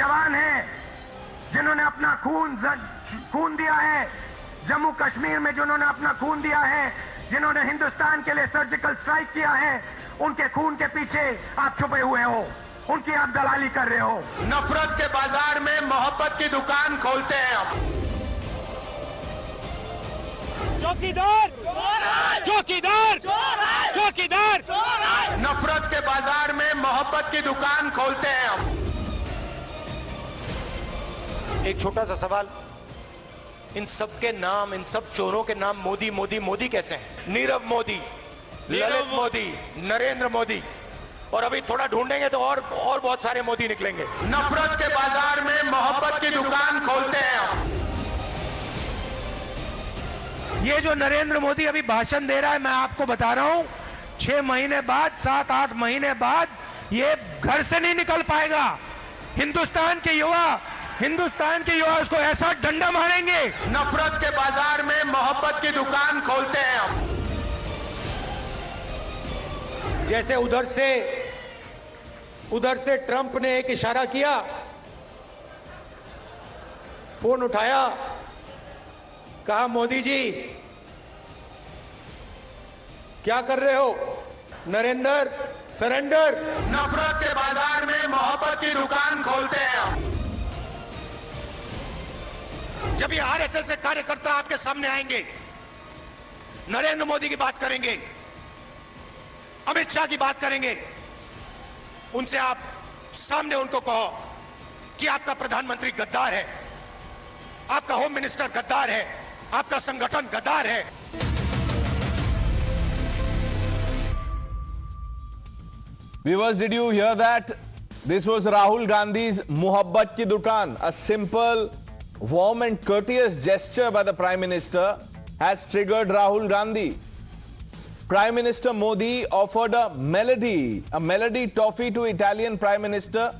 जवान हैं जिन्होंने अपना खून दिया है, जम्मू कश्मीर में जिन्होंने अपना खून दिया है, जिन्होंने हिंदुस्तान के लिए सर्जिकल स्ट्राइक किया है, उनके खून के पीछे आप छुपे हुए हो, उनकी आप दलाली कर रहे हो। नफरत के बाजार में मोहब्बत की दुकान खोलते हैं आप। चौकीदार चौकीदार चौकीदार नफरत के बाजार में मोहब्बत की दुकान खोलते हैं हम। एक छोटा सा सवाल, इन सब के नाम, इन सब चोरों के नाम मोदी मोदी मोदी कैसे हैं? नीरव मोदी, ललित मोदी, नरेंद्र मोदी, और अभी थोड़ा ढूंढेंगे तो और बहुत सारे मोदी निकलेंगे। नफरत के बाजार में मोहब्बत की दुकान खोलते हैं हम। ये जो नरेंद्र मोदी अभी भाषण दे रहा है, मैं आपको बता रहा हूं, 6 महीने बाद, 7-8 महीने बाद ये घर से नहीं निकल पाएगा। हिंदुस्तान के युवा उसको ऐसा डंडा मारेंगे। नफरत के बाजार में मोहब्बत की दुकान खोलते हैं हम। जैसे उधर से ट्रंप ने एक इशारा किया, फोन उठाया, कहा मोदी जी क्या कर रहे हो? नरेंद्र सरेंडर। नफरत के बाजार में मोहब्बत की दुकान खोलते हैं हम। जब ये आरएसएस से कार्यकर्ता आपके सामने आएंगे, नरेंद्र मोदी की बात करेंगे, अमित शाह की बात करेंगे, उनसे आप सामने उनको कहो कि आपका प्रधानमंत्री गद्दार है, आपका होम मिनिस्टर गद्दार है, आपका संगठन गद्दार है। Viewers, did you hear that? This was Rahul Gandhi's Mohabbat Ki Dukaan. A simple, warm and courteous gesture by the Prime Minister has triggered Rahul Gandhi. Prime Minister Modi offered a melody toffee to Italian Prime Minister,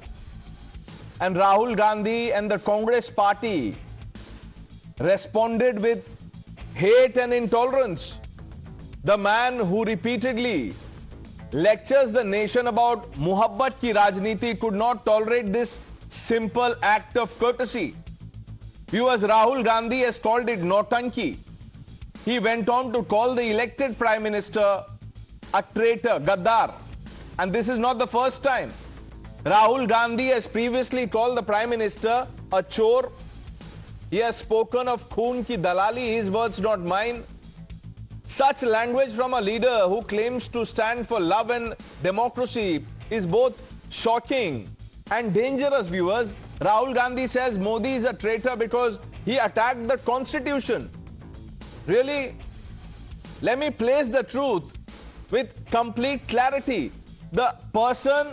and Rahul Gandhi and the Congress party responded with hate and intolerance. The man who repeatedly lectures the nation about Muhabbat ki Rajniti could not tolerate this simple act of courtesy. Viewers, Rahul Gandhi has called it Nautanki. He went on to call the elected Prime Minister a traitor, Gaddar. And this is not the first time. Rahul Gandhi has previously called the Prime Minister a chor. He has spoken of Khoon ki dalali, his words not mine. Such language from a leader who claims to stand for love and democracy is both shocking and dangerous, viewers. Rahul Gandhi says Modi is a traitor because he attacked the constitution. Really, let me place the truth with complete clarity. The person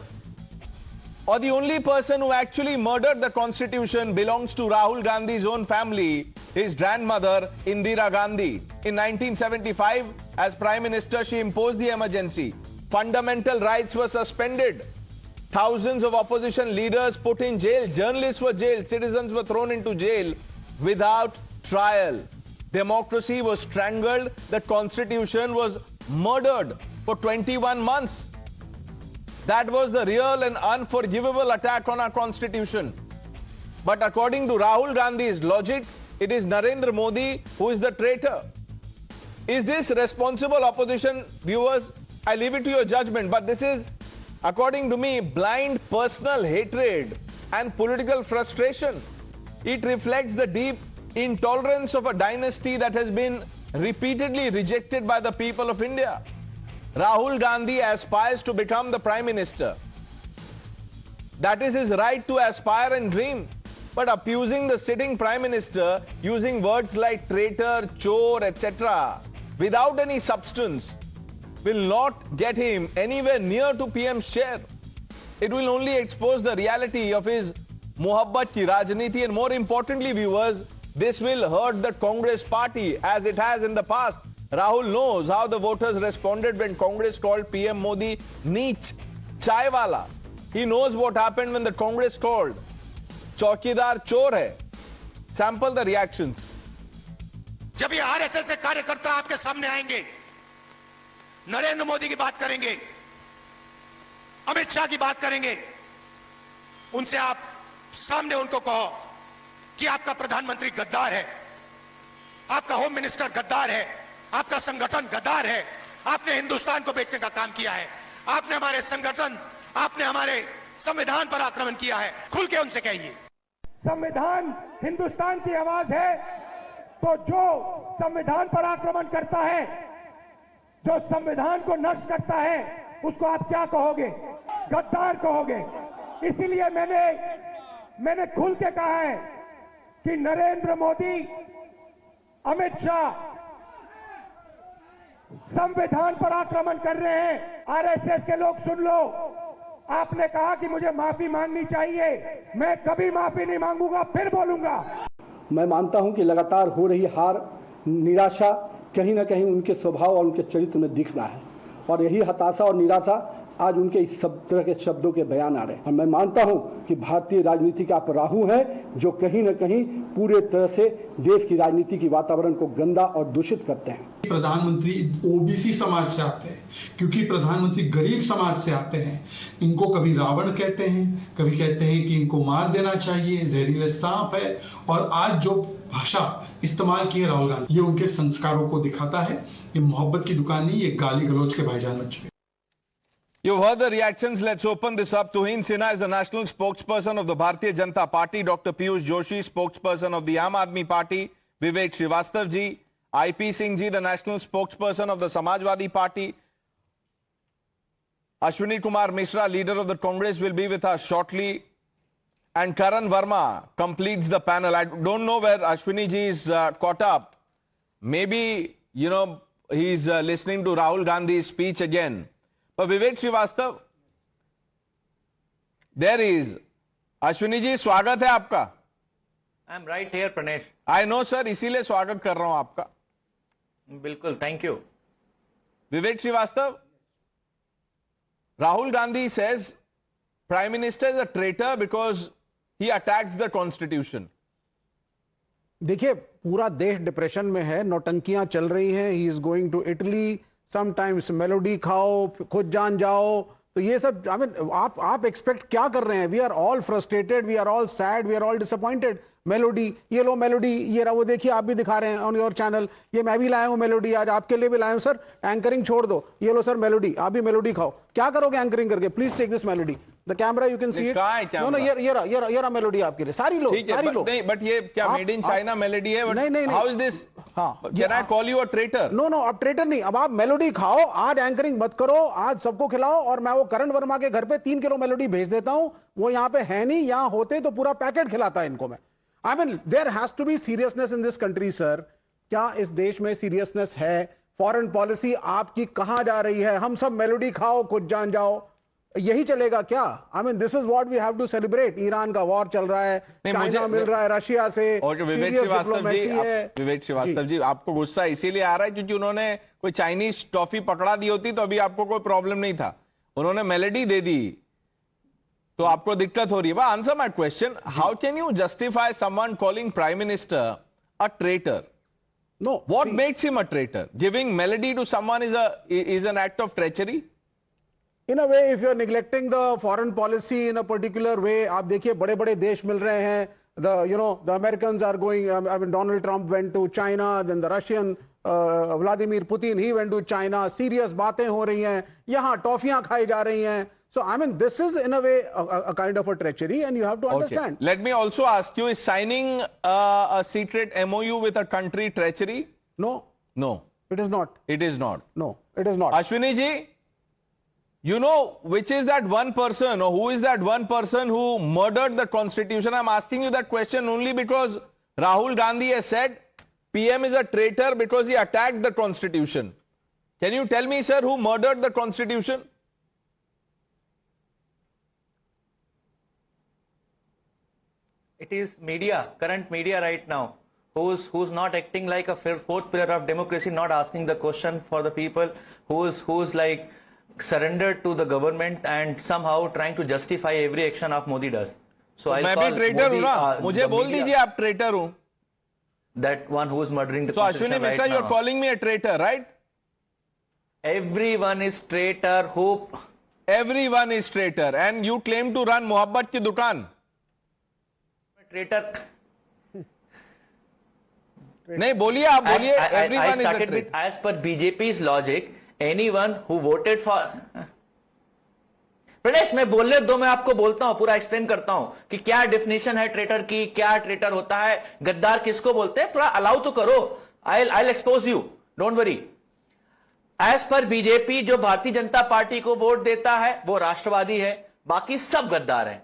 or the only person who actually murdered the constitution belongs to Rahul Gandhi's own family, his grandmother Indira Gandhi. In 1975, as Prime Minister, she imposed the emergency. Fundamental rights were suspended. Thousands of opposition leaders put in jail. Journalists were jailed. Citizens were thrown into jail without trial. Democracy was strangled. The constitution was murdered for 21 months. That was the real and unforgivable attack on our constitution. But according to Rahul Gandhi's logic, it is Narendra Modi who is the traitor. Is this responsible opposition? Viewers, I leave it to your judgment. But this is, according to me, blind personal hatred and political frustration. It reflects the deep intolerance of a dynasty that has been repeatedly rejected by the people of India. Rahul Gandhi aspires to become the Prime Minister. That is his right to aspire and dream. But abusing the sitting Prime Minister, using words like traitor, chore, etc., without any substance, will not get him anywhere near to PM's chair. It will only expose the reality of his Muhabbat ki Rajniti, and more importantly, viewers, this will hurt the Congress party as it has in the past. Rahul knows how the voters responded when Congress called PM Modi Neech, Chaiwala. He knows what happened when the Congress called Chaukidar Chor hai. Sample the reactions. जब ये RSS से कार्यकर्ता आपके सामने आएंगे, नरेंद्र मोदी की बात करेंगे, अमित शाह की बात करेंगे, उनसे आप सामने उनको कहो कि आपका प्रधानमंत्री गद्दार है, आपका होम मिनिस्टर गद्दार है, आपका संगठन गद्दार है, आपने हिंदुस्तान को बेचने का काम किया है, आपने हमारे संगठन, आपने हमारे संविधान पर आक्रमण किया है। खुल के उनसे कहिए। संविधान हिंदुस्तान की आवाज है, तो जो संविधान पर आक्रमण करता है, जो संविधान को नष्ट करता है, उसको आप क्या कहोगे? गद्दार कहोगे। इसीलिए मैंने खुल के कहा है कि नरेंद्र मोदी, अमित शाह संविधान पर आक्रमण कर रहे हैं। आरएसएस के लोग सुन लो, आपने कहा कि मुझे माफी मांगनी चाहिए, मैं कभी माफी नहीं मांगूंगा, फिर बोलूंगा। मैं मानता हूं कि लगातार हो रही हार, निराशा कहीं ना कहीं उनके स्वभाव और उनके चरित्र में दिख रहा है, और यही हताशा और निराशा आज उनके इस सब तरह के शब्दों के बयान आ रहे हैं। और मैं मानता हूं कि भारतीय राजनीति का अपराहू है, जो कहीं न कहीं पूरे तरह से देश की राजनीति की वातावरण को गंदा और दूषित करते हैं। प्रधानमंत्री ओबीसी समाज से आते हैं, क्योंकि प्रधानमंत्री गरीब समाज से आते हैं। इनको कभी रावण कहते हैं, कभी कहते हैं कि इनको मार देना चाहिए, जहरीले सांप है। और आज जो भाषा इस्तेमाल की है राहुल गांधी, ये उनके संस्कारों को दिखाता है। ये मोहब्बत की दुकान नहीं, ये गाली गलौज के भाईजान बन चुके। You've heard the reactions. Let's open this up. Tuhin Sinha is the national spokesperson of the Bharatiya Janata Party. Dr. Piyush Joshi, spokesperson of the Aam Aadmi Party. Vivek Srivastava ji. IP Singh ji, the national spokesperson of the Samajwadi Party. Ashwini Kumar Mishra, leader of the Congress, will be with us shortly. And Karan Verma completes the panel. I don't know where Ashwini ji is caught up. Maybe, he's listening to Rahul Gandhi's speech again. But Vivek Srivastava, there he is. Ashwini ji, स्वागत है आपका। I'm right here, Pranesh. I know sir, इसीलिए स्वागत कर रहा हूं आपका। बिल्कुल, thank you. Vivek Srivastava, Rahul Gandhi says Prime Minister is a traitor because he attacks the Constitution. देखिए, पूरा देश डिप्रेशन में है, नौटंकियां चल रही हैं। He is going to Italy, sometimes Melody खाओ, खुद जान जाओ। तो ये सब आप एक्सपेक्ट क्या कर रहे हैं? We are all frustrated, we are all sad, we are all disappointed. Melody, ये लो मेलोडी, ये रहा, वो देखिए आप भी दिखा रहे हैं ऑन योर चैनल। ये मैं भी लाया हूं मेलोडी, आज आपके लिए भी लाया हूं। सर एंकरिंग छोड़ दो, ये लो सर मेलोडी, आप भी मेलोडी खाओ। क्या करोगे एंकरिंग करके? Please take this Melody, the camera, you can see it. No, ये रहा मेलोडी आपके लिए, सारी लो, सारी लो। नहीं, बट ये क्या मेड इन चाइना मेलोडी है? नहीं, how is this? Can I call you a traitor? No, अब ट्रेटर नहीं, अब आप मेलोडी खाओ, आज एंकरिंग मत करो, आज सबको खिलाओ। और मैं वो करण वर्मा के घर पे 3 किलो मेलोडी भेज देता हूं, वो यहाँ पे है नहीं, यहाँ होते तो पूरा पैकेट खिलाता है इनको मैं। I mean, there has to be seriousness in this country, sir. क्या इस देश में सीरियसनेस है? फॉरेन पॉलिसी आपकी कहां जा रही है? हम सब मेलोडी खाओ, खुद जान जाओ, यही चलेगा क्या? I mean, this is what we have to celebrate. Iran का वॉर चल रहा है, चाइना मिल रहा है रशिया से। विवेक श्रीवास्तव जी, आपको गुस्सा इसीलिए आ रहा है क्योंकि उन्होंने कोई चाइनीज टॉफी पकड़ा दी होती तो अभी आपको कोई प्रॉब्लम नहीं था। उन्होंने मेलोडी दे दी तो आपको दिक्कत हो रही है। But answer my question, how can you justify someone calling prime minister a traitor? No. What makes him a traitor? Giving melody to someone is an act of treachery? In a way, if you're neglecting the foreign policy in a particular way, आप देखिए बड़े बड़े देश मिल रहे हैं। The Americans are going, I mean, Donald Trump went to China, then the Russian Vladimir Putin, he went to China. Serious बातें हो रही हैं, यहाँ टॉफियां खाई जा रही हैं। So, I mean, this is in a way a kind of a treachery, and you have to understand. Okay. Let me also ask you, is signing a secret MOU with a country treachery? No. No. It is not. It is not. No, it is not. Ashwini ji, you know which is that one person, or who is that one person who murdered the Constitution? I'm asking you that question only because Rahul Gandhi has said PM is a traitor because he attacked the Constitution. Can you tell me, sir, who murdered the Constitution? It is media, current media right now, who's not acting like a fourth pillar of democracy, not asking the question for the people, who's like surrendered to the government and somehow trying to justify every action of Modi does. So मैं भी traitor हूँ ना, मुझे बोल दीजिए आप traitor हूँ। That one who's murdering the So constitution Ashwini Mishra, right you're now. calling me a traitor, right? Everyone is traitor. Everyone is traitor, and you claim to run Mohabbat ki dukan. traitor. नहीं बोलिए, आप बोलिए. Everyone is a traitor. As per BJP's logic, anyone who voted for. प्रदेश में बोलने दो, मैं आपको बोलता हूं, पूरा एक्सप्लेन करता हूं कि क्या डेफिनेशन है ट्रेटर की, क्या ट्रेटर होता है, गद्दार किसको बोलते हैं. थोड़ा अलाउ तो करो. I'll expose you. Don't worry. As पर बीजेपी जो भारतीय जनता पार्टी को वोट देता है वो राष्ट्रवादी है, बाकी सब गद्दार हैं.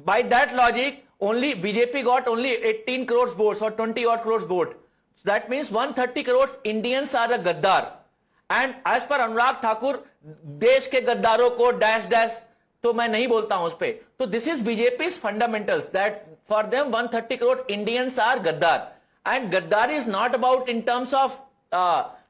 By that logic only BJP got only 18 crore votes और 20 odd crores vote. That means 130 crore Indians are a गद्दार. And as per Anurag Thakur देश के गद्दारों को डैश डैश तो मैं नहीं बोलता हूं उस पर. तो this is BJP fundamentals that for them 130 crore Indians are गद्दार. एंड गद्दार is not about in terms of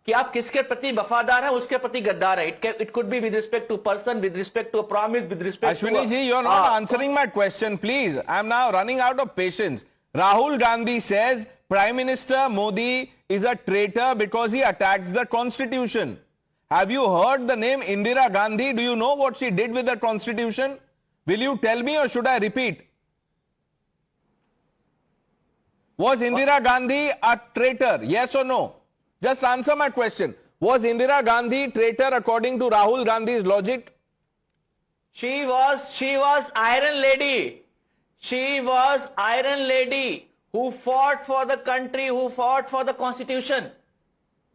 कि आप किसके प्रति वफादार हैं, उसके प्रति गद्दार है. It could be with respect to person, with respect to a promise, with respect to. Ashwini ji, you are not answering my question, please. I am now running out of patience. Rahul Gandhi says Prime Minister Modi is a traitor because he attacks the Constitution. Have you heard the name Indira Gandhi? Do you know what she did with the Constitution? Will you tell me or should I repeat? Was Indira Gandhi a traitor? Yes or no? Just answer my question. Was Indira Gandhi traitor according to Rahul Gandhi's logic? She was Iron Lady. She was Iron Lady who fought for the country, who fought for the Constitution.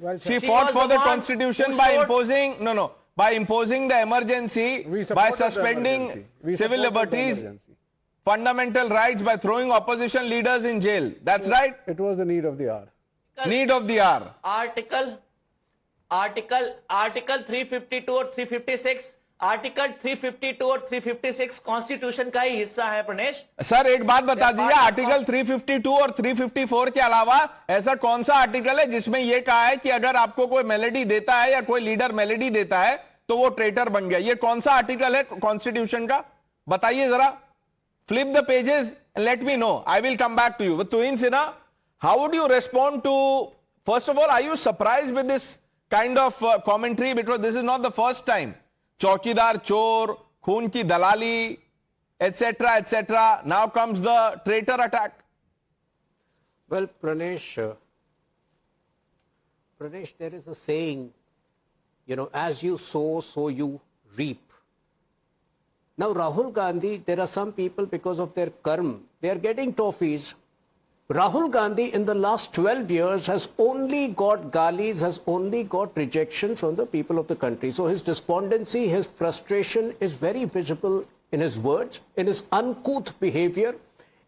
Well, She fought for the Constitution by imposing, by imposing the emergency, We by supported the suspending emergency. We civil supported the liberties, emergency. fundamental rights, by throwing opposition leaders in jail. That's right. It was the need of the hour. Need of the hour. Article 352 और 356, article 352 और 356 constitution का ही हिस्सा है. Pranesh sir एक बात बता दीजिए, article 352 और 354 के अलावा ऐसा कौन सा आर्टिकल है जिसमें यह कहा है कि अगर आपको कोई मेलेडी देता है या कोई लीडर मेलेडी देता है तो वो ट्रेटर बन गया? ये कौन सा आर्टिकल है कॉन्स्टिट्यूशन का? बताइए जरा. Flip the pages and let me know. I will come back to you. With Tuhin Sinha, how would you respond to, first of all, are you surprised with this kind of commentary? Because this is not the first time. Chaukidar Chor, Khoon ki Dalali, etc., etc. Now comes the traitor attack. Well, Pranesh, there is a saying, as you sow, so you reap. Now, Rahul Gandhi, there are some people, because of their karma, they are getting toffees. Rahul Gandhi in the last 12 years has only got galis, has only got rejection from the people of the country. So his despondency, his frustration is very visible in his words, in his uncouth behavior,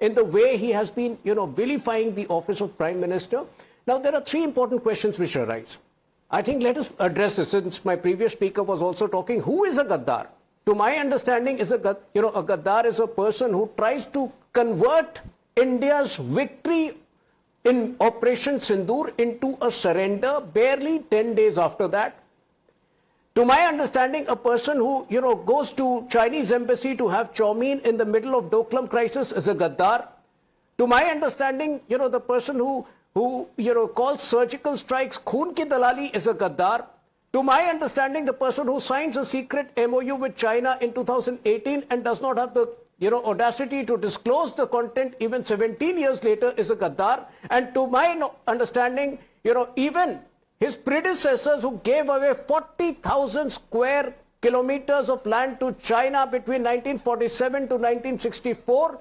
in the way he has been, vilifying the office of Prime Minister. Now, there are three important questions which arise. I think let us address this, since my previous speaker was also talking. Who is a Gaddar? To my understanding, a Gaddar is a person who tries to convert India's victory in Operation Sindoor into a surrender barely 10 days after that. To my understanding, a person who, goes to Chinese embassy to have chow mein in the middle of Doklam crisis is a Gaddar. To my understanding, the person who calls surgical strikes Khoon ki Dalali is a Gaddar. To my understanding, the person who signs a secret MOU with China in 2018 and does not have the audacity to disclose the content even 17 years later is a Gaddar. And to my understanding, even his predecessors who gave away 40,000 square kilometers of land to China between 1947 to 1964,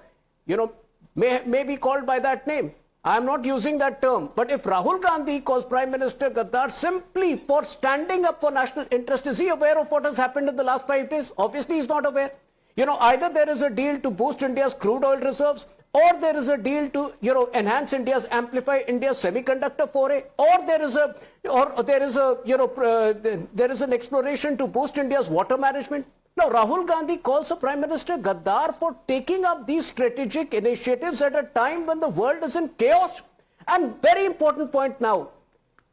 may be called by that name. I am not using that term. But if Rahul Gandhi calls Prime Minister Gaddar simply for standing up for national interest, is he aware of what has happened in the last 5 days? Obviously, he's not aware. Either there is a deal to boost India's crude oil reserves, or there is a deal to, enhance amplify India's semiconductor foray, or there is an exploration to boost India's water management. Now, Rahul Gandhi calls the Prime Minister Gaddar for taking up these strategic initiatives at a time when the world is in chaos. And very important point now,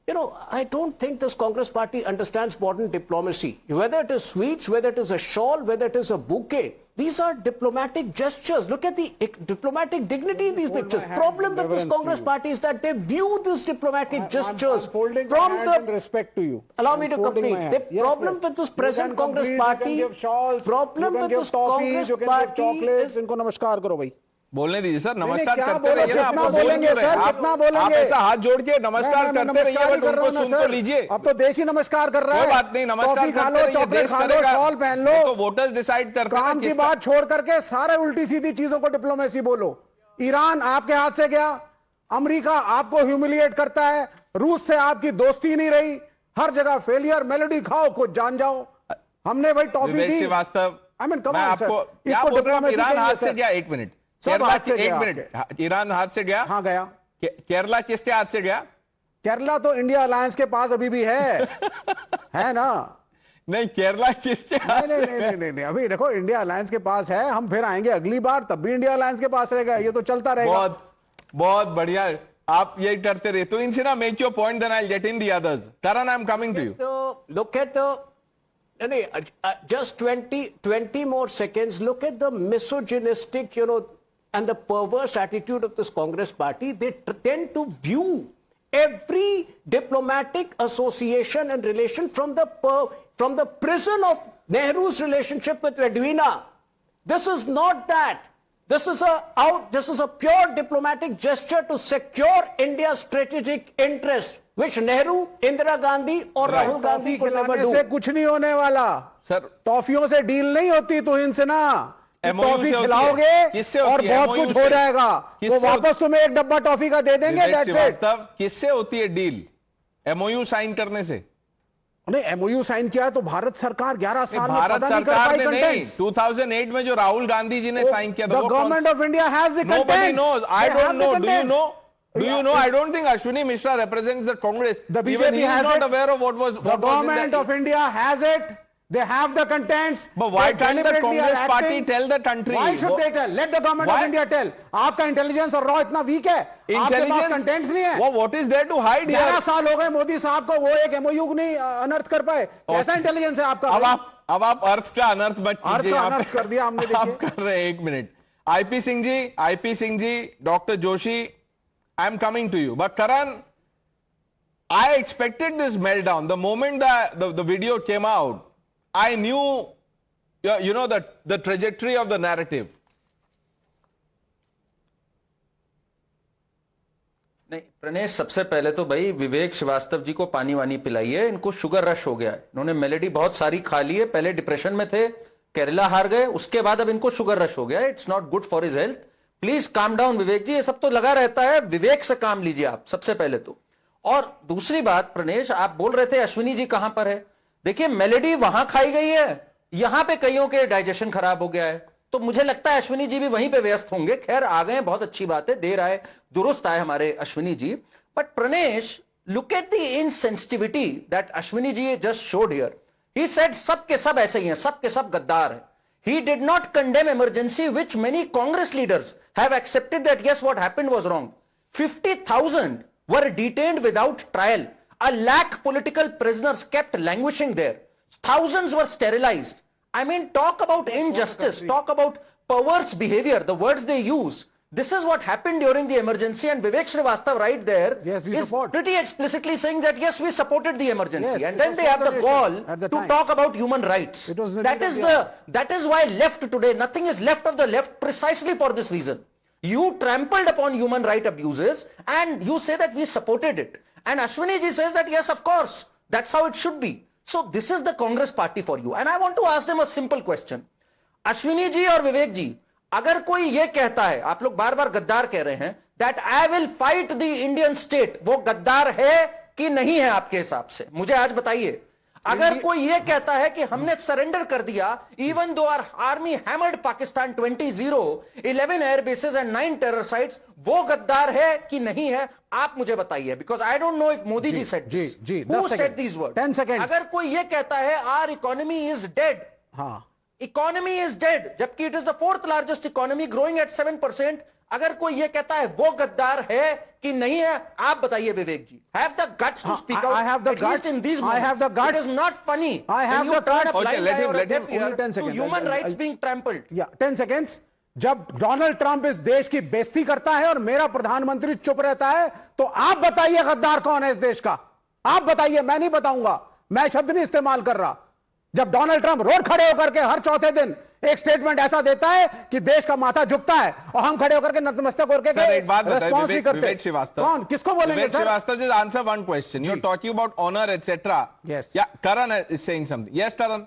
I don't think this Congress party understands modern diplomacy. Whether it is sweets, whether it is a shawl, whether it is a bouquet, these are diplomatic gestures. Look at the diplomatic dignity in these pictures. Problem with this Congress party is that they view these diplomatic gestures from the respect to you. Allow me to complete. The problem with this present Congress party, problem with this Congress party is. इनको नमस्कार करो भाई. बोलने दीजिए sir, नहीं, नमस्कार क्या करते बोलो, रहिए ना। कितना आप बोल बोलेंगे क्यों रहे? सर, आप- कितना बोलेंगे? आप ऐसा हाथ जोड़ के नमस्कार मैं करते रहिए, नमस्कार ही बट कर रहा उनको हूं सुन ना तो सर। लीजिए। अब तो देश ही नमस्कार कर रहा है। कोई बात नहीं, नमस्कार कॉफी खा करते लो, रहिए, चॉकलेट देश खा लो, करेगा। शॉल पहन लो, तो वोटर्स डिसाइड करते हैं काम ना की किस बात छोड़ करके सारे उल्टी सीधी चीजों को डिप्लोमेसी बोलो। ईरान आपके हाथ से गया, अमेरिका आपको ह्यूमिलिएट करता है, रूस से आपकी दोस्ती नहीं रही, हर जगह फेलियर, मेलोडी खाओ, खुद जान जाओ। हमने भाई टॉफी विवेक दी। श्रीवास्तव, I mean, come मैं on, sir. आपको क्या इसको बोल रहा हूं? diplomacy ईरान कहेंगे, हाथ से sir. गया, एक मिनट, सब केरला हाथ से एक गया मिनट, ईरान हाथ से गया। हाँ गया। केरला किसके हाथ से गया? केरला तो इंडिया अलायंस के पास अभी भी है ना? नहीं, केरला किसके हाथ नहीं से नहीं गया? नहीं नहीं अभी देखो, इंडिया अलायंस के पास है, हम फिर आएंगे अगली बार, तब भी इंडिया अलायंस के पास रहेगा, ये तो चलता रहेगा। बहुत बहुत बढ़िया, आप यही करते रहे। तो इनसे ना, make your point, then I will get in the others. Karan, I am coming to you. So look at the just 20 more seconds. Look at the misogynistic, and the perverse attitude of this Congress party. They tend to view every diplomatic association and relation from the prison of Nehru's relationship with Edwina. This is not that. This is a pure diplomatic gesture to secure India's strategic interests, which Nehru, Indira Gandhi or Rahul Gandhi could never खिलाने से do. कुछ नहीं होने वाला sir, टॉफियों से deal नहीं होती तुहिन से ना। MOU टॉफी से होती है। खिलाओगे किससे होती और है? बहुत MOU कुछ से। हो जाएगा, तो किससे वापस तुम्हें एक डब्बा टॉफी का दे देंगे। विवेक That's it. श्रीवास्तव, किससे होती है डील? MOU साइन करने से? नहीं, एमओयू साइन किया है तो भारत सरकार 11 साल में भारत पता नहीं कर सरकार पाई ने नहीं, कंटेंट्स। 2008 में जो राहुल गांधी जी ने साइन किया था, The वो government of India has the Nobody contents. knows. I They don't have the know. Do you contents. know? Do you know? I don't think Ashwini Mishra represents the Congress. The Even BJP he is has not it. aware of what was. The what was in government of India has it. They have the contents. But why They can't the deliberately Congress are party acting. tell the country? Why should they tell? Let the government Why? of India tell. आपका intelligence और raw इतना week है, आपके पास contents नहीं है। What is there to hide 11 here? साल हो गए मोदी साहब को, वो एक एमओयू नहीं अनर्थ कर पाए। कैसा इंटेलिजेंस है आपका? अब आप अर्थ का अनर्थ मत कीजिए। अर्थ का अनर्थ कर दिया हमने, देखिए। आप कर रहे हैं, एक minute. IP Singh ji, doctor Joshi, I am coming to you. But Karan, I expected this meltdown. The moment the video came out, I knew, the trajectory of the narrative. नहीं प्रणेश, सबसे पहले तो भाई विवेक श्रीवास्तव जी को पानी वानी पिलाइए, इनको शुगर रश हो गया है। इन्होंने मेलेडी बहुत सारी खा ली है, पहले डिप्रेशन में थे, केरला हार गए, उसके बाद अब इनको शुगर रश हो गया है। It's not good for his health. Please calm down Vivek ji, ये सब तो लगा रहता है, विवेक से काम लीजिए आप सबसे पहले तो। और दूसरी बात प्रणेश, आप बोल रहे थे अश्विनी जी कहां पर है। देखिए मेलेडी वहां खाई गई है, यहां पे कईयों के डाइजेशन खराब हो गया है, तो मुझे लगता है अश्विनी जी भी वहीं पे व्यस्त होंगे। खैर आ गए, बहुत अच्छी बात है, देर आए दुरुस्त आए हमारे Ashwini ji. But Pranesh, look at the insensitivity that Ashwini ji just showed here. He said सब के सब ऐसे ही हैं, सब के सब गद्दार हैं। He did not condemn emergency, which many Congress leaders have accepted that yes, what happened was wrong. 50,000 were detained without trial. 100,000 political prisoners kept languishing there. Thousands were sterilized. I mean, talk about injustice, talk about perverse behavior, the words they use. This is what happened during the emergency, and Vivek Srivastava right there is pretty explicitly saying that yes, we supported the emergency. Yes, And then they have the gall to talk about human rights. That is why left today, nothing is left of the left precisely for this reason. You trampled upon human right abuses and you say that we supported it. And Ashwini ji says that yes, of course, that's how it should be. So this is the Congress party for you. And I want to ask them a simple question. Ashwini ji और विवेक जी, अगर कोई ये कहता है, आप लोग बार बार गद्दार कह रहे हैं, that I will fight the Indian state, वो गद्दार है कि नहीं है आपके हिसाब से? मुझे आज बताइए। अगर कोई ये कहता है कि हमने सरेंडर कर दिया, even though our army hammered Pakistan 20-0, 11 air bases and 9 terror sites, वो गद्दार है कि नहीं है? आप मुझे बताइए, because I don't know if Modi ji said this, who said these words? 10 seconds. अगर कोई ये कहता है आर इकोनॉमी इज डेड, हाँ, इकोनॉमी इज डेड, जबकि it is the 4th largest economy growing at 7%, अगर कोई ये कहता है वो गद्दार है कि नहीं है? आप बताइए Vivek ji. Have the guts to speak out. I have the guts. In these I have the moments. guts. It is not funny. I have when you the turn a guts. blind Okay, let eye him- or a let him- deaf ear only 10 to seconds. human rights being trampled. या 10 seconds. जब Donald Trump इस देश की बेइज्जती करता है और मेरा प्रधानमंत्री चुप रहता है, तो आप बताइए गद्दार कौन है इस देश का? आप बताइए, मैं नहीं बताऊंगा, मैं शब्द नहीं इस्तेमाल कर रहा। जब डोनाल्ड ट्रंप रोड खड़े होकर के हर चौथे दिन एक स्टेटमेंट ऐसा देता है कि देश का माथा झुकता है और हम खड़े होकर के नतमस्तक होकर के एक बात रिस्पॉन्स नहीं करते। विवेक श्रीवास्तव, कौन किसको बोलेंगे Vivek sir? Srivastava, just answer one question. You're talking about honor, etc. Yes. Yeah, Karan is saying something. Yes, Karan.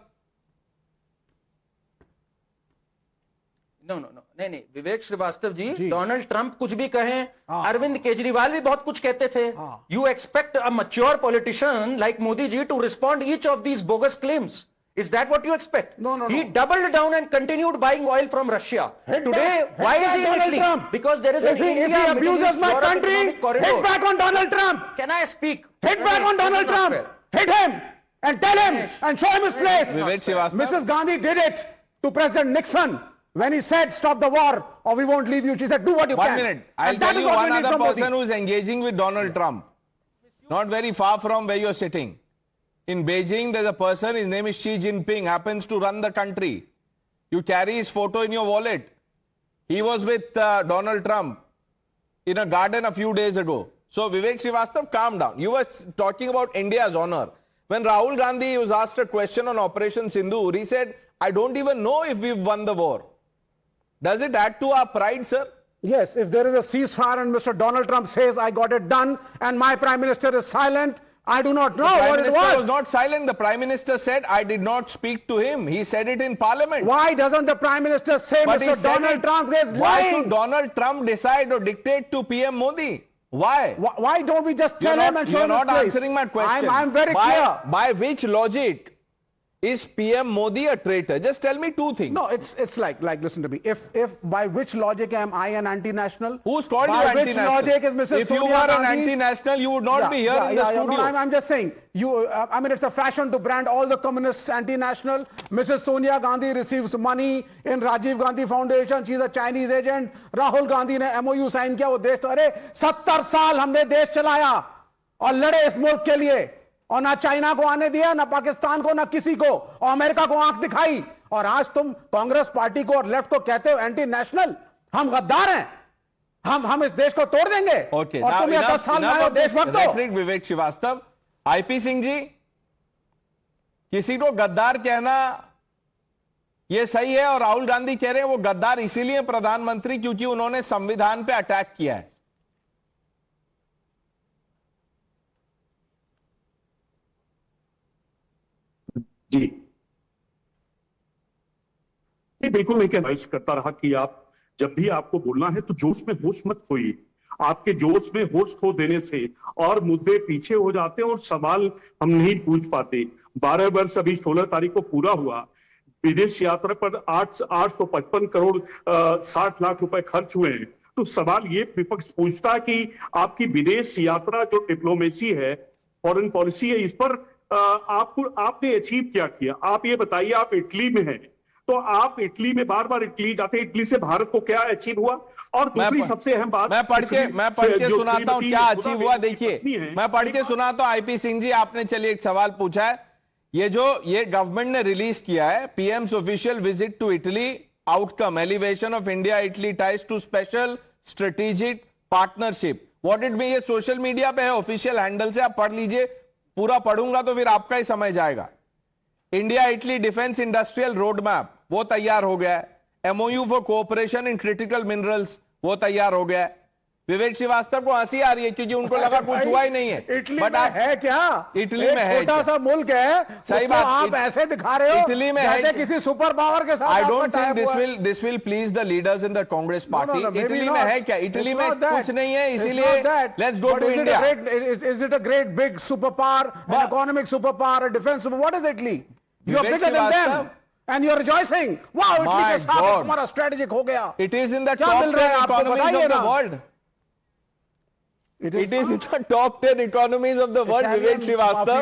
No नहीं विवेक श्रीवास्तव जी, डोनाल्ड ट्रंप कुछ भी कहें, अरविंद केजरीवाल भी बहुत कुछ कहते थे। You expect a mature politician like Modi ji to respond each of these bogus claims? Is that what you expect? No. He doubled down and continued buying oil from Russia. Today, why is he in Italy? Because there is an India, if he abuses my country, hit back on Donald Trump. Can I speak? Hit back on Donald Trump. Hit him and tell him and show him his place. Vivek Srivastava. Mrs. Gandhi did it to President Nixon when he said, "Stop the war or we won't leave you." She said, "Do what you can." 1 minute. I'll And that tell is you what we one need other from Modi. person who is engaging with Donald Trump. Not very far from where you're sitting. In Beijing, there's a person, his name is Xi Jinping, happens to run the country. You carry his photo in your wallet. He was with Donald Trump in a garden a few days ago. So, Vivek Srivastava, calm down. You were talking about India's honor. When Rahul Gandhi was asked a question on Operation Sindoor, he said, I don't even know if we've won the war. Does it add to our pride, sir? Yes, if there is a ceasefire and Mr. Donald Trump says, "I got it done," and my Prime Minister is silent, I do not know what it The Prime Minister was was. not silent. The Prime Minister said, I did not speak to him. He said it in Parliament. Why doesn't the Prime Minister say But he Mr. said Donald it. Trump is Why lying? should Donald Trump decide or dictate to PM Modi? Why? Why don't we just tell him and show him You're his not place? answering my question. I'm very clear. By which logic is PM Modi a traitor? Just tell me two things. No, it's like listen to me. If by which logic am I an anti-national? Who's called by you which anti-national? logic is Mrs. If you Sonia were an Gandhi? anti-national, you would not be here in the studio. No, I'm just saying. I mean, it's a fashion to brand all the communists anti-national. Mrs. Sonia Gandhi receives money in Rajiv Gandhi Foundation. She's a Chinese agent. Rahul Gandhi ने MOU sign किया, वो देश तो अरे 70 साल हमने देश चलाया और लड़े इस मुल्क के लिए, और ना चाइना को आने दिया, ना पाकिस्तान को, ना किसी को, और अमेरिका को आंख दिखाई, और आज तुम कांग्रेस पार्टी को और लेफ्ट को कहते हो एंटी नेशनल। हम गद्दार हैं, हम इस देश को तोड़ देंगे। Okay, और तुम ये 10 साल में आए देशभक्त हो। rhetoric, विवेक श्रीवास्तव। आईपी सिंह जी, किसी को गद्दार कहना ये सही है, और राहुल गांधी कह रहे हैं वो गद्दार इसीलिए प्रधानमंत्री क्योंकि उन्होंने संविधान पे अटैक किया है। जी बिल्कुल मैं एडवाइस करता रहा कि आप जब भी आपको बोलना है तो जोश में होश मत खोइए। आपके जोश में होश खो देने से और मुद्दे पीछे हो जाते हैं और सवाल हम नहीं पूछ पाते। 12 वर्ष अभी 16 तारीख को पूरा हुआ। विदेश यात्रा पर 855 करोड़ 60 लाख रुपए खर्च हुए हैं। तो सवाल ये विपक्ष पूछता है कि आपकी विदेश यात्रा जो डिप्लोमेसी है, फॉरेन पॉलिसी है, इस पर आपने अचीव क्या किया? आप ये बताइए। आप इटली में हैं तो आप इटली में बार बार इटली जाते हैं, इटली से भारत को क्या अचीव हुआ? और दूसरी सबसे अहम बात, मैं पढ़ के सुनाता हूं क्या अचीव हुआ। देखिए, मैं पढ़ के सुनाता हूं। आईपी सिंह जी, आपने चलिए एक सवाल पूछा है। ये गवर्नमेंट ने रिलीज किया है, PM's official visit to Italy outcome, elevation of India Italy ties to special strategic partnership. What it mean, ये सोशल मीडिया पे है, ऑफिशियल हैंडल से, आप पढ़ लीजिए। पूरा पढ़ूंगा तो फिर आपका ही समझ आएगा। India Italy defence industrial road map वो तैयार हो गया है। MOU for cooperation in critical minerals वो तैयार हो गया है। विवेक श्रीवास्तव को हंसी आ रही है क्योंकि उनको लगा कुछ हुआ ही नहीं है। इटली में है क्या? इटली में है, छोटा सा मुल्क है, सही बात। आप ऐसे दिखा रहे हो इटली में है, किसी सुपर पावर के साथ। I don't think this will please the leaders in the Congress party. Italy में है क्या? इटली में कुछ नहीं है, इसीलिए let's go to India. Is it a great big super power, an economic super power, a defence super? What is Italy? You are bigger than them and you're rejoicing. Wow, Italy के साथ हमारा strategic हो गया। It is in the top 10 economies of the world. It is in the top 10 economies of the world, Vivek Srivastava.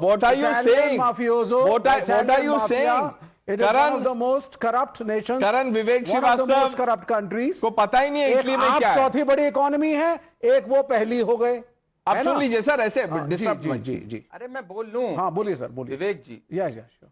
What are you saying? What are you saying? It is one of the most corrupt nations. Karan, Vivek one of the most Srivastava corrupt countries. को पता ही नहीं है Italy में क्या है। चौथी बड़ी economy है, एक वो पहली हो गए। आप सुन लीजिए सर, ऐसे डिस्टर्ब मत। जी। अरे मैं बोल लूं? हाँ बोलिए सर, बोलिए। विवेक जी, यस श्योर।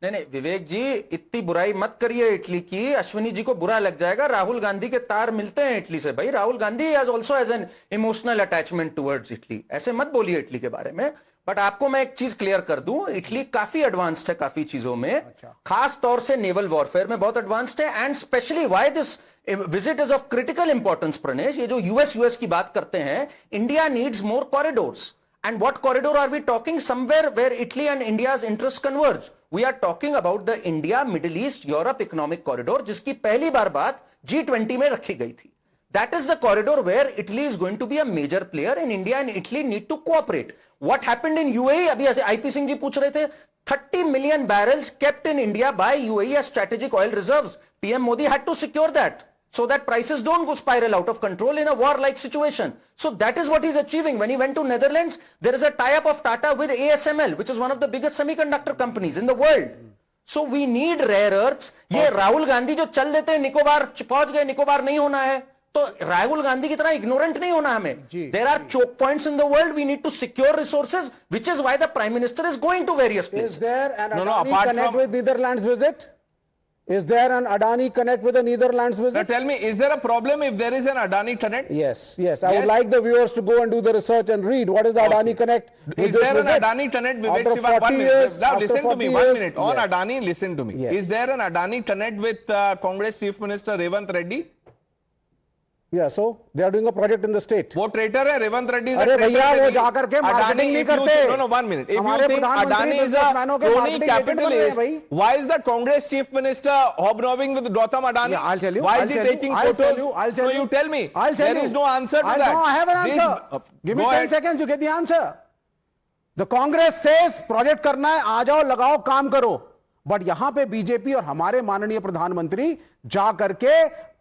नहीं विवेक जी, इतनी बुराई मत करिए इटली की। अश्विनी जी को बुरा लग जाएगा। राहुल गांधी के तार मिलते हैं इटली से भाई। Rahul Gandhi has also has an emotional attachment towards Italy. ऐसे मत बोलिए इटली के बारे में। बट आपको मैं एक चीज क्लियर कर दूं, इटली काफी एडवांस्ड है काफी चीजों में, खास तौर से नेवल वॉरफेयर में बहुत एडवांस्ड है, and specially why this visit is of critical importance Pranesh, ये जो यूएस की बात करते हैं, India needs more corridors. And what corridor are we talking? Somewhere where Italy and India's interests converge. We are talking about the India, Middle East, Europe economic corridor, जिसकी पहली बार बात G20 में रखी गई थी. That is the corridor where Italy is going to be a major player, and India and Italy need to cooperate. What happened in UAE? अभी IP Singh ji पूछ रहे थे, 30 million barrels kept in India by UAE as strategic oil reserves. PM Modi had to secure that, so that prices don't go spiral out of control in a war-like situation. So that is what he's achieving. When he went to Netherlands, there is a tie-up of Tata with ASML, which is one of the biggest semiconductor companies in the world. So we need rare earths. ये राहुल गांधी जो चल देते हैं निकोबार पहुंच गए, निकोबार नहीं होना है, तो राहुल गांधी की तरह इग्नोरेंट नहीं होना हमें. There are choke points in the world. We need to secure resources, which is why the Prime Minister is going to various places. Is there an Adani connect with Netherlands visit? Is there an Adani connect with the Netherlands visit? Now tell me, is there a problem if there is an Adani connect? Yes. I would like the viewers to go and do the research and read what is the Adani connect. Is there an Adani connect, Vivek Shiva? 1 minute. Now listen to me, 1 minute. On Adani, listen to me. Yes. Is there an Adani connect with Congress Chief Minister Revanth Reddy? Yeah, so they are doing a project in the state. वो traitor है, रेवंत रेड्डी. अरे भैया वो जाकर के marketing नहीं करते. No, 1 minute. If you think Adani is a crony capitalist, why is the Congress Chief Minister hobnobbing with Gautam Adani? Yeah, I'll tell you. Why is he taking photos? No, you tell me. There is no answer to that. No, I have an answer. Give me 10 seconds, you get the answer. The Congress says project करना है, आ जाओ, लगाओ, काम करो. But यहाँ पे BJP और हमारे माननीय प्रधानमंत्री जा करके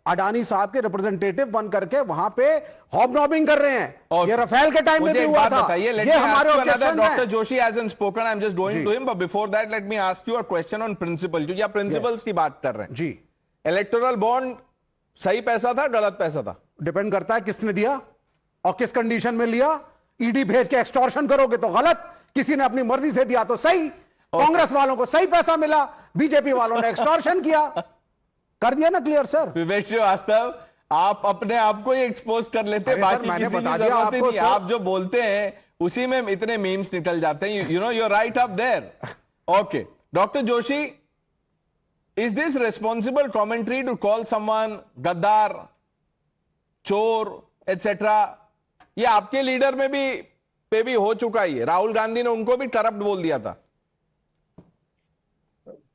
अडानी साहब के रिप्रेजेंटेटिव बन करके वहां पे हॉबनॉबिंग कर रहे हैं. ये रफेल के टाइम में भी हुआ था. ये हमारे ऑब्जेक्शन है. Doctor Joshi hasn't spoken. I'm just going to him, but before that let me ask you a question on principle. जो या प्रिंसिपल्स की बात कर रहे हैं जी. इलेक्टोरल बॉन्ड सही पैसा था, गलत पैसा था? डिपेंड करता है किसने दिया और किस कंडीशन में लिया. ईडी भेज के एक्सटॉर्शन करोगे तो गलत, किसी ने अपनी मर्जी से दिया तो सही. कांग्रेस वालों को सही पैसा मिला, बीजेपी वालों ने एक्सटॉर्शन किया. कर दिया ना क्लियर सर. विवेक श्रीवास्तव, आप अपने आप को ही एक्सपोज कर लेते हैं, बाकी किसी की जरूरत ही नहीं. आप जो बोलते हैं उसी में इतने मीम्स निकल जाते हैं. You know, you are right up there. Okay, doctor Joshi, is this responsible commentary to call someone गद्दार, चोर एटसेट्रा? ये आपके लीडर में भी हो चुका ही है. राहुल गांधी ने उनको भी करप्ट बोल दिया था.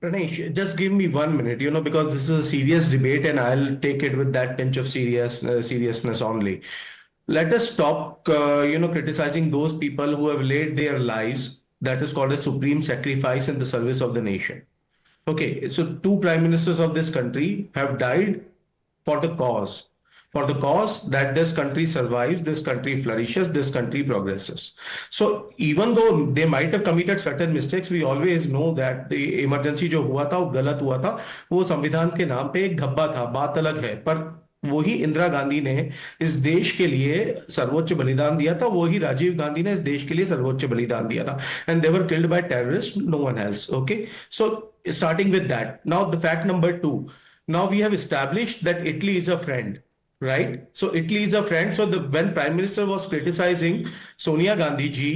Pranesh, just give me 1 minute, because this is a serious debate and I'll take it with that pinch of seriousness only. Let us stop, criticizing those people who have laid their lives, that is called a supreme sacrifice in the service of the nation. Okay, so 2 prime ministers of this country have died for the cause that this country survives, this country flourishes, this country progresses. So even though they might have committed certain mistakes, we always know that the emergency जो हुआ था वो गलत हुआ था. वो संविधान के नाम पे एक धब्बा था, बात अलग है. पर वही इंदिरा गांधी ने इस देश के लिए सर्वोच्च बलिदान दिया था, वही राजीव गांधी ने इस देश के लिए सर्वोच्च बलिदान दिया था. And they were killed by terrorists, no one else. Okay, so starting with that, now the fact number 2. Now we have established that Italy is a friend. Right? So Italy is a friend. So when Prime Minister was criticizing Sonia Gandhi ji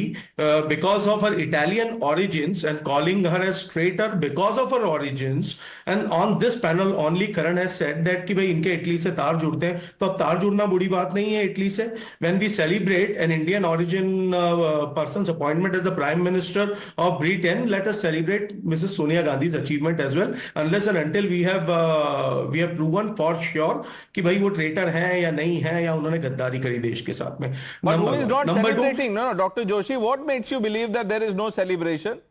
because of her Italian origins and calling her as traitor because of her origins, and on this panel only Karan has said that कि भाई इनके Italy से तार जुड़ते हैं, तो अब तार जुड़ना बुरी बात नहीं है इटली से. When we celebrate an Indian origin person's appointment as the Prime Minister of Britain, let us celebrate Mrs. Sonia Gandhi's achievement as well, unless and until we have proven for sure कि भाई वो traitor है या नहीं है, या उन्होंने गद्दारी करी देश के साथ में. But who is not celebrating? No, Dr. Joshi, what makes you believe that there is no celebration?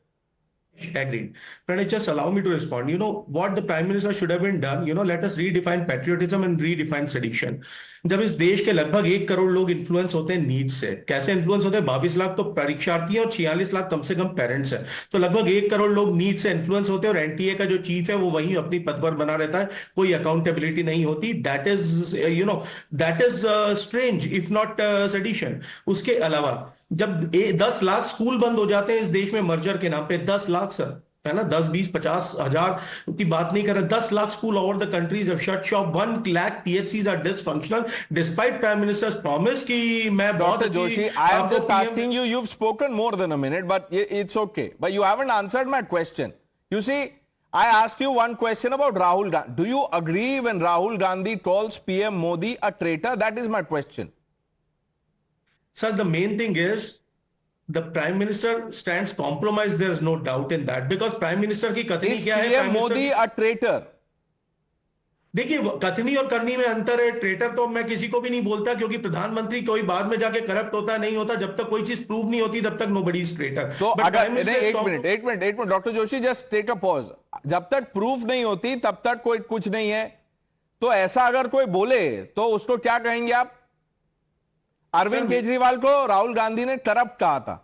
Agreed. Pranay, just allow me to respond. What the Prime Minister should have been done, let us redefine patriotism and redefine sedition. जब इस देश के लगभग 1 करोड़ लोग influence होते हैं NEET से, कैसे इन्फ्लुएंस होते हैं? 22 लाख तो परीक्षार्थी हैं और 46 लाख कम से कम पेरेंट्स हैं. तो लगभग 1 करोड़ लोग नीट से इन्फ्लुएंस होते हैं और एनटीए का जो चीफ है वो वहीं अपनी पद पर बना रहता है, कोई अकाउंटेबिलिटी नहीं होती. That is strange if not sedition. उसके अलावा जब 10 लाख स्कूल बंद हो जाते हैं इस देश में मर्जर के नाम पे, 10 लाख सर, है ना, 10, 20, 50 हजार की बात नहीं कर रहे। 10 lakh school over the countries have shut shop, 1 lakh PHCs are dysfunctional despite prime minister's promise कि मैं बहुत Dr. Joshi, I am just asking you, you've spoken more than a minute, but it's okay. But you haven't answered my question. You see, I asked you one question about Rahul Gandhi. Do you agree when Rahul Gandhi calls PM Modi a traitor? That is my question. Sir, the main thing is the Prime Minister stands compromised. There is no doubt in that because Prime Minister की कथनी Is क्या है? PM Modi a traitor? देखिए, कथनी और करनी में अंतर है। ट्रेटर तो मैं किसी को भी नहीं बोलता, क्योंकि प्रधानमंत्री कोई बाद में जाके करप्ट होता नहीं होता। जब तक कोई चीज प्रूव नहीं होती तब तक नोबडी इज ट्रेटर। तो अगर एक minute doctor Joshi, just take a pause. जब तक प्रूफ नहीं होती तब तक कोई कुछ नहीं है। तो ऐसा अगर कोई बोले तो उसको क्या कहेंगे आप? अरविंद केजरीवाल को राहुल गांधी ने करप्ट कहा था।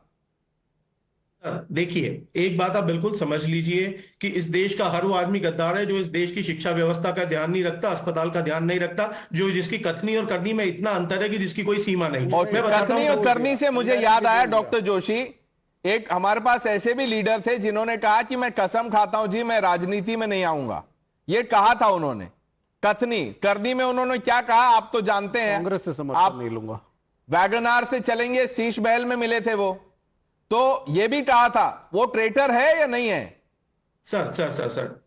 देखिए, एक बात आप बिल्कुल समझ लीजिए कि इस देश का हर वो आदमी गद्दार है जो इस देश की शिक्षा व्यवस्था का ध्यान नहीं रखता, अस्पताल का ध्यान नहीं रखता, जो जिसकी कथनी और करनी में इतना अंतर है कि जिसकी कोई सीमा नहीं। मैं कथनी और करनी से मुझे याद आया डॉक्टर जोशी, एक हमारे पास ऐसे भी लीडर थे जिन्होंने कहा कि मैं कसम खाता हूं जी मैं राजनीति में नहीं आऊंगा। ये कहा था उन्होंने। कथनी करनी में उन्होंने क्या कहा आप तो जानते हैं। कांग्रेस से समर्थन नहीं लूंगा, वैगनार से चलेंगे, शीश महल में मिले थे वो। तो ये भी कहा था। वो ट्रेटर है या नहीं है? सर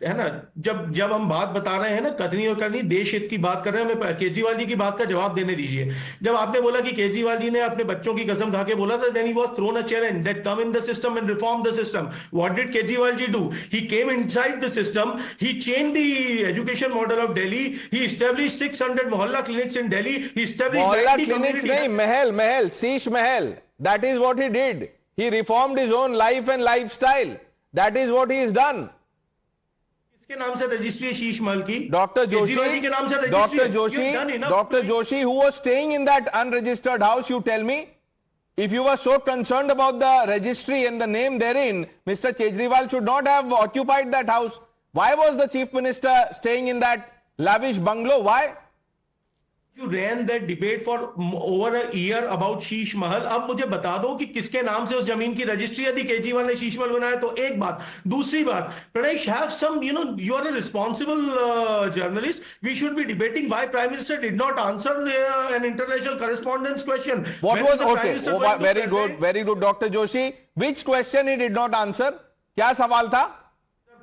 है ना, जब हम बात बता रहे हैं ना कथनी और करनी, देश हित की बात कर रहे हैं, हमें केजरीवाल जी की बात का जवाब देने दीजिए। जब आपने बोला कि केजरीवाल जी ने अपने बच्चों की कसम खा के बोला था, then he was thrown a challenge that come in the system and reform the system. What did Kejriwal ji do? He came inside the system, he changed the education model of Delhi, he established 600 mohalla clinics in Delhi, he established mohalla clinics नहीं, Mahal, Sheesh Mahal. That is what he did. He reformed his own life and lifestyle. That is what he has done. किसके नाम से registry है शीश महल की? Dr. Joshi, के नाम से registry है। Dr. Joshi, who was staying in that unregistered house, you tell me, if you were so concerned about the registry and the name therein, Mr. Kejriwal should not have occupied that house. Why was the chief minister staying in that lavish bungalow? Why? You ran that debate for over a year about Sheesh Mahal. अब मुझे बता दो कि किसके नाम से उस जमीन की रजिस्ट्री। यदि केजरीवाल ने शीश महल बनाया तो एक बात। दूसरी बात, Pranesh, have some, you are a responsible journalist. We should be debating why Prime Minister did not answer an international correspondence question. What was okay? Very good, Dr. Joshi. Which question he did not answer? क्या सवाल था?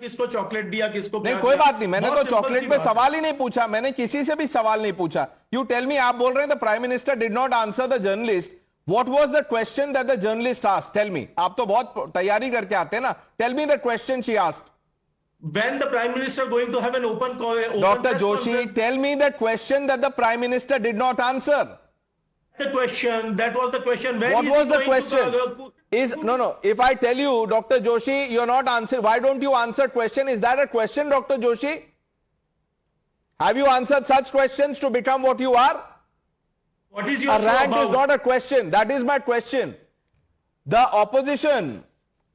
किसको chocolate दिया, किसको नहीं, कोई बात नहीं। मैंने तो चॉकलेट पे सवाल ही नहीं पूछा। मैंने किसी से भी सवाल नहीं पूछा। यू टेल मी, आप बोल रहे हैं the prime minister did not answer the journalist. What was the question that the journalist asked? Tell me. आप तो बहुत तैयारी करके आते हैं ना। Tell me the question she asked. When the Prime Minister going to have an open Dr. Joshi, tell me the question that the Prime Minister did not answer. That was the question. What was the question? No. If I tell you, Dr. Joshi, you're not answering. Why don't you answer question? Is that a question, Dr. Joshi? Have you answered such questions to become what you are? What is your A rank is not a question. That is my question. The opposition.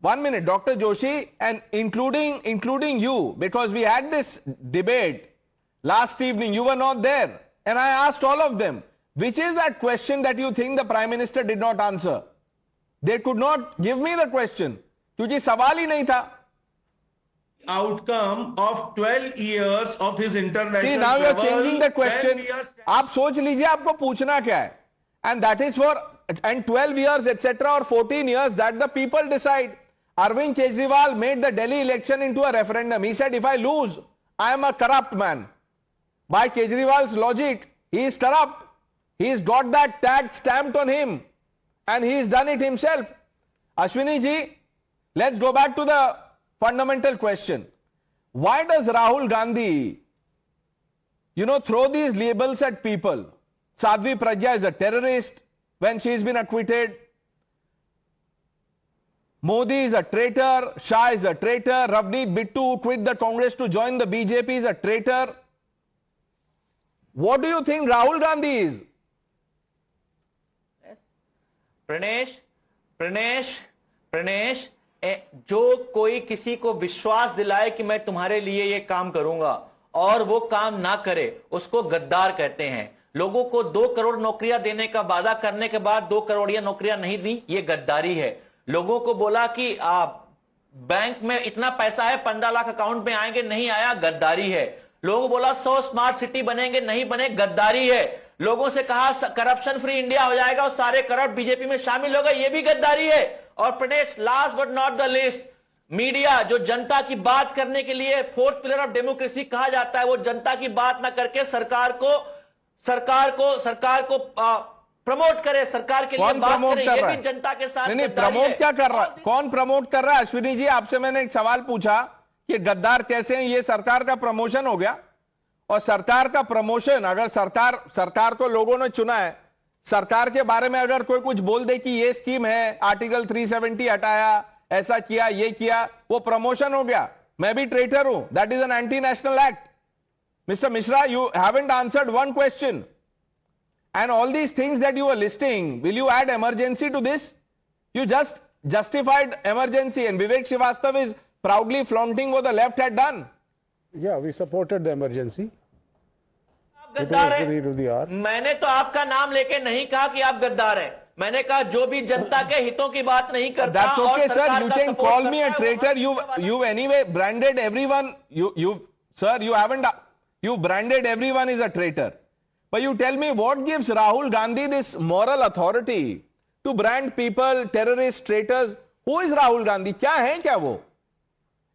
1 minute, Dr. Joshi, and including you, because we had this debate last evening. You were not there, and I asked all of them. Which is that question that you think the Prime Minister did not answer? They could not give me the question. क्योंकि सवाल ही नहीं था. Outcome of 12 years of his international See, now you are travel, changing the question. आप सोच लीजिए आपको पूछना क्या है. And that is for, and 12 years, etc. or 14 years, that the people decide. Arvind Kejriwal made the Delhi election into a referendum. He said, if I lose, I am a corrupt man. By Kejriwal's logic, he is corrupt. He's got that tag stamped on him. And he's done it himself. Ashwini ji, let's go back to the fundamental question. Why does Rahul Gandhi, throw these labels at people? Sadhvi Pragya is a terrorist when she's been acquitted. Modi is a traitor. Shah is a traitor. Ravneet Bittu, who quit the Congress to join the BJP, is a traitor. What do you think Rahul Gandhi is? Pranesh, जो कोई किसी को विश्वास दिलाए कि मैं तुम्हारे लिए ये काम करूंगा और वो काम ना करे, उसको गद्दार कहते हैं। लोगों को 2 करोड़ नौकरियां देने का वादा करने के बाद 2 करोड़ नौकरियां नहीं दी, ये गद्दारी है। लोगों को बोला कि आप बैंक में इतना पैसा है 15 लाख अकाउंट में आएंगे, नहीं आया, गद्दारी है। लोगों को बोला 100 स्मार्ट सिटी बनेंगे, नहीं बने, गद्दारी है। लोगों से कहा करप्शन फ्री इंडिया हो जाएगा और सारे करप्ट बीजेपी में शामिल हो गए, यह भी गद्दारी है। और Pranesh, last but not the least, media जो जनता की बात करने के लिए फोर्थ पिलर ऑफ डेमोक्रेसी कहा जाता है, वो जनता की बात ना करके सरकार को प्रमोट करे, सरकार के लिए बात करे, ये भी जनता के साथ नहीं, प्रमोट क्या कर रहा है? कौन प्रमोट कर रहा है? अश्विनी जी, आपसे मैंने एक सवाल पूछा कि गद्दार कैसे हैं? ये सरकार का प्रमोशन हो गया। और सरकार का प्रमोशन, अगर सरकार को लोगों ने चुना है, सरकार के बारे में अगर कोई कुछ बोल दे कि ये स्कीम है, आर्टिकल 370 हटाया, ऐसा किया, ये किया, वो प्रमोशन हो गया। मैं भी ट्रेटर हूं, that is an anti national act. Mister Mishra, you haven't answered one question, and all these things that you were listing, will you add emergency to this? You just justified emergency, and Vivek Srivastava is proudly flaunting what the left had done. Yeah, we supported the emergency. आप गद्दार हैं। मैंने तो आपका नाम लेके नहीं कहा कि आप गद्दार हैं, मैंने कहा जो भी जनता के हितों की बात नहीं करता। That's okay, sir. You can call me a traitor. You anyway branded everyone. You branded everyone as a traitor. But you tell me, what gives Rahul Gandhi this moral authority to brand people terrorists, traitors? Who is Rahul Gandhi? क्या है क्या वो?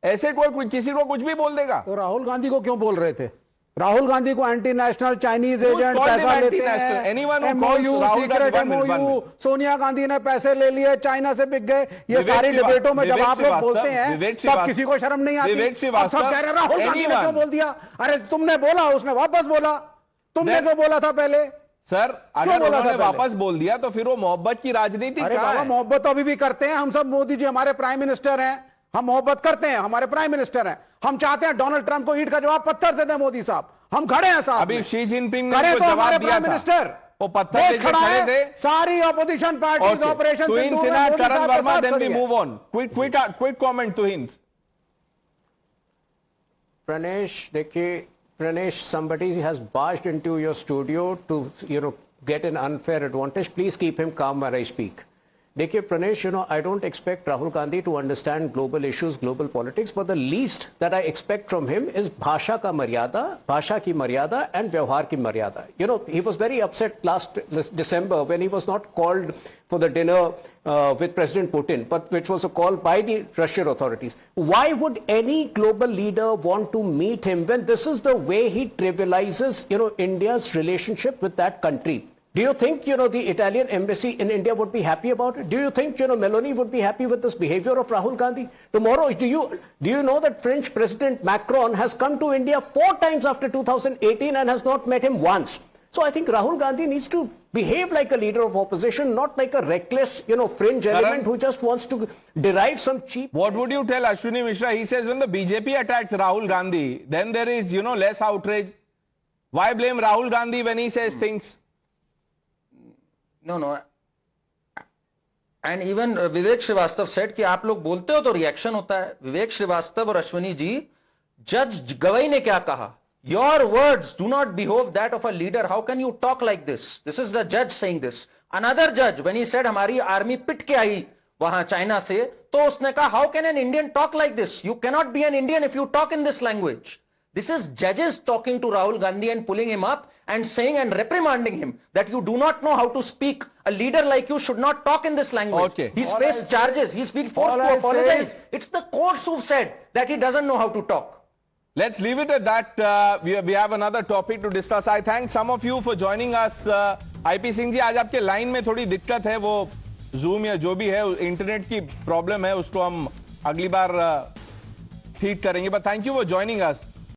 ऐसे कोई किसी को कुछ भी बोल देगा? तो राहुल गांधी को क्यों बोल रहे थे? राहुल गांधी को एंटी नेशनल चाइनीज एजेंट पैसा लेते हैं, MOU, secret MOU, Sonia Gandhi ने पैसे ले लिए, चाइना से बिक गए, ये सारी डिबेटों में जब आप लोग बोलते हैं तब किसी को शर्म नहीं आती। अब सब कह रहे हैं राहुल गांधी ने क्यों बोल दिया? अरे तुमने बोला, उसने वापस बोला, तुमने क्यों बोला था पहले? सर, अगर उन्होंने वापस बोल दिया तो फिर वो मोहब्बत की राजनीति अरे बाबा, मोहब्बत तो अभी भी करते हैं हम सब। मोदी जी हमारे प्राइम मिनिस्टर हैं, हम मोहब्बत करते हैं, हमारे प्राइम मिनिस्टर हैं। हम चाहते हैं डोनाल्ड ट्रंप को ईंट का जवाब पत्थर से दे मोदी साहब, हम खड़े हैं साथ। अभी शी जिनपिंग ने तो हमारे प्राइम मिनिस्टर वो पत्थर खड़ा है, सारी opposition parties operation Karan Verma, then we move on. Quick comment to Hind. Pranesh, देखिए Pranesh, somebody has barged into your studio to, get an unfair advantage. Please keep him calm when I speak. देखिए Pranesh, I don't expect Rahul Gandhi to understand global issues, global politics, but the least that I expect from him is भाषा की मर्यादा and व्यवहार की मर्यादा. He was very upset last December when he was not called for the dinner with President Putin, but which was a call by the Russian authorities. Why would any global leader want to meet him when this is the way he trivializes, India's relationship with that country? Do you think, the Italian embassy in India would be happy about it? Do you think, Meloni would be happy with this behavior of Rahul Gandhi? Tomorrow, do you know that French President Macron has come to India 4 times after 2018 and has not met him once? So I think Rahul Gandhi needs to behave like a leader of opposition, not like a reckless, fringe element who just wants to derive some cheap... What would you tell Ashwini Mishra? He says when the BJP attacks Rahul Gandhi, then there is, less outrage. Why blame Rahul Gandhi when he says things? No. And even Vivek Srivastava said कि आप लोग बोलते हो तो reaction होता है. विवेक श्रीवास्तव और अश्विनी जी, जज गवई ने क्या कहा? Your words do not behove that of a leader. How can you talk like this? This is the judge saying this. Another judge, when he said हमारी आर्मी पिट के आई वहां चाइना से, तो उसने कहा how can an Indian talk like this? You cannot be an Indian if you talk in this language. This is judges talking to Rahul Gandhi and pulling him up and saying and reprimanding him that you do not know how to speak. A leader like you should not talk in this language. Okay. He's faced charges. He's been forced to apologize. It's the courts who've said that he doesn't know how to talk. Let's leave it at that. We have another topic to discuss. I thank some of you for joining us. IP Singh ji, आज आपके line में थोड़ी दिक्कत है, वो zoom या जो भी है इंटरनेट की प्रॉब्लम है, उसको हम अगली बार ठीक करेंगे. But thank you for joining us.